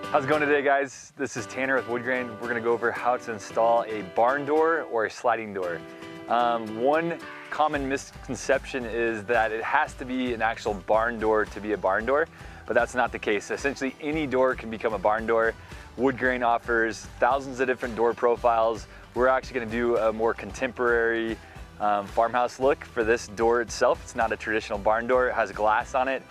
How's it going today, guys? This is Tanner with Woodgrain. We're gonna go over how to install a barn door or a sliding door. One common misconception is that it has to be an actual barn door to be a barn door, but that's not the case. Essentially, any door can become a barn door. Woodgrain offers thousands of different door profiles. We're actually gonna do a more contemporary farmhouse look for this door itself. It's not a traditional barn door. It has glass on it.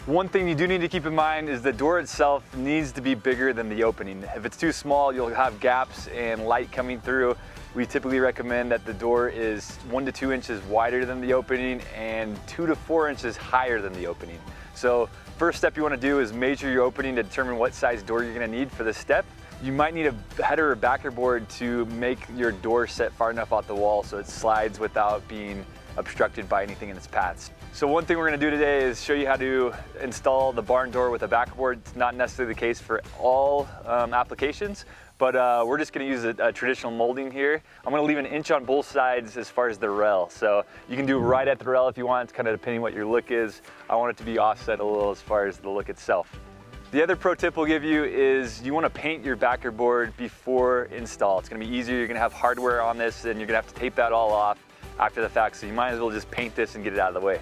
One thing you do need to keep in mind is the door itself needs to be bigger than the opening. If it's too small, you'll have gaps and light coming through. We typically recommend that the door is 1 to 2 inches wider than the opening and 2 to 4 inches higher than the opening. So first step you want to do is measure your opening to determine what size door you're going to need for this step. You might need a header or backer board to make your door set far enough off the wall so it slides without being obstructed by anything in its paths. So one thing we're going to do today is show you how to install the barn door with a backer board. It's not necessarily the case for all applications, but we're just going to use a traditional molding here. I'm going to leave an inch on both sides as far as the rail. So you can do it right at the rail if you want, kind of depending what your look is. I want it to be offset a little as far as the look itself. The other pro tip we'll give you is you want to paint your backer board before install. It's going to be easier. You're going to have hardware on this and you're going to have to tape that all off after the fact, so you might as well just paint this and get it out of the way.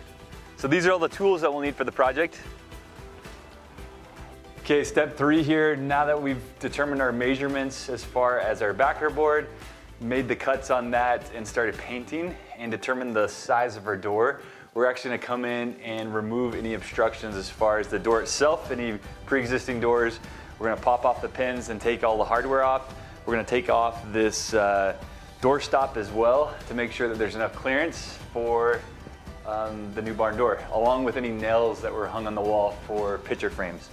So these are all the tools that we'll need for the project. Okay, step 3 here. Now that we've determined our measurements as far as our backer board, made the cuts on that and started painting and determined the size of our door, we're actually gonna come in and remove any obstructions as far as the door itself, any pre-existing doors. We're gonna pop off the pins and take all the hardware off. We're gonna take off this door stop as well to make sure that there's enough clearance for the new barn door, along with any nails that were hung on the wall for picture frames.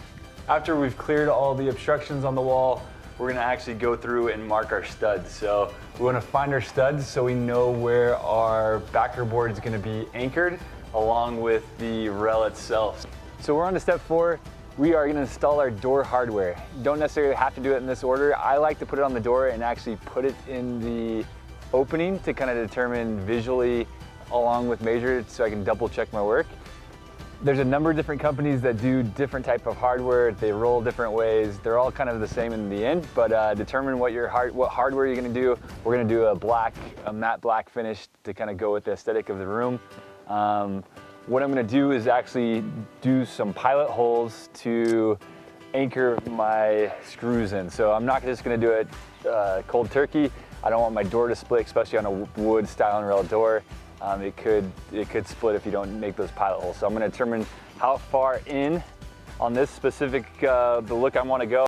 After we've cleared all the obstructions on the wall, we're gonna actually go through and mark our studs. So we wanna find our studs so we know where our backer board is gonna be anchored, along with the rail itself. So we're on to step 4. We are gonna install our door hardware. You don't necessarily have to do it in this order. I like to put it on the door and actually put it in the opening to kind of determine visually along with measure it so I can double check my work. There's a number of different companies that do different type of hardware. They roll different ways. They're all kind of the same in the end, but determine what hardware you're gonna do. We're gonna do a matte black finish to kind of go with the aesthetic of the room. What I'm gonna do is actually do some pilot holes to anchor my screws in. So I'm not just gonna do it cold turkey. I don't want my door to split, especially on a wood style and rail door. It could split if you don't make those pilot holes. So I'm gonna determine how far in on this specific, the look I wanna go.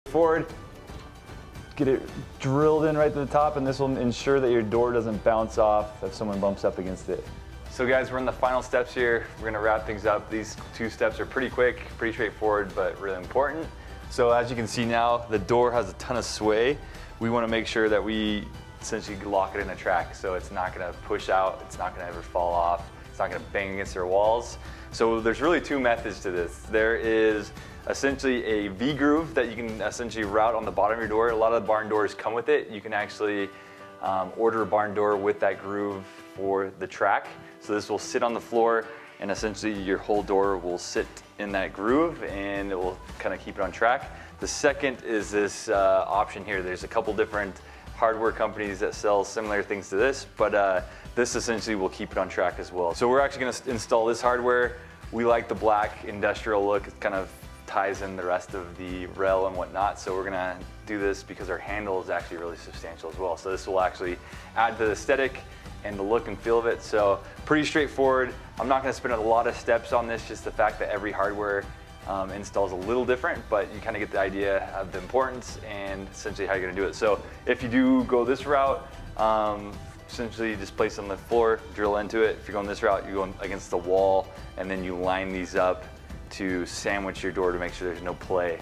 Forward, get it drilled in right to the top, and this will ensure that your door doesn't bounce off if someone bumps up against it. So guys, we're in the final steps here. We're gonna wrap things up. These 2 steps are pretty quick, pretty straightforward, but really important. So as you can see now, the door has a ton of sway. We wanna make sure that we essentially lock it in a track so it's not gonna push out, it's not gonna ever fall off, it's not gonna bang against our walls. So there's really 2 methods to this. There is essentially a V-groove that you can essentially route on the bottom of your door. A lot of the barn doors come with it. You can actually order a barn door with that groove for the track. So this will sit on the floor, and essentially your whole door will sit in that groove and it will kind of keep it on track. The second is this option here. There's a couple different hardware companies that sell similar things to this, but this essentially will keep it on track as well. So we're actually gonna install this hardware. We like the black industrial look. It kind of ties in the rest of the rail and whatnot. So we're gonna do this because our handle is actually really substantial as well. So this will actually add to the aesthetic and the look and feel of it. So pretty straightforward. I'm not gonna spend a lot of steps on this, just the fact that every hardware install is a little different, but you kind of get the idea of the importance and essentially how you're gonna do it. So if you do go this route, essentially you just place it on the floor, drill into it. If you're going this route, you go against the wall, and then you line these up to sandwich your door to make sure there's no play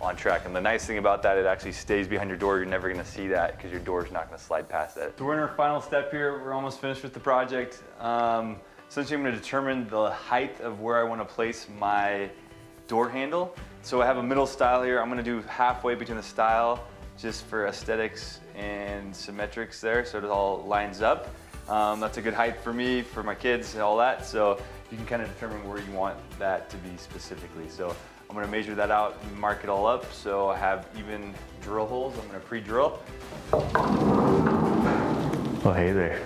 on track. And the nice thing about that, it actually stays behind your door. You're never gonna see that because your door's not gonna slide past it. So we're in our final step here. We're almost finished with the project. Essentially I'm gonna determine the height of where I wanna place my door handle. So I have a middle style here. I'm gonna do halfway between the style just for aesthetics and symmetrics there, so it all lines up. That's a good height for me, for my kids and all that. So you can kind of determine where you want that to be specifically. So I'm gonna measure that out and mark it all up. So I have even drill holes. I'm gonna pre-drill. Oh, hey there.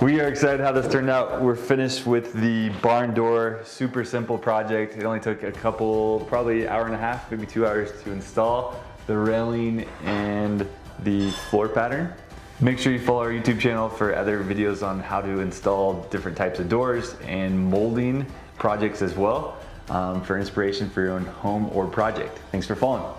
We are excited how this turned out. We're finished with the barn door. Super simple project. It only took a couple, probably hour and a half, maybe 2 hours to install the railing and the floor pattern. Make sure you follow our YouTube channel for other videos on how to install different types of doors and molding projects as well, for inspiration for your own home or project. Thanks for following.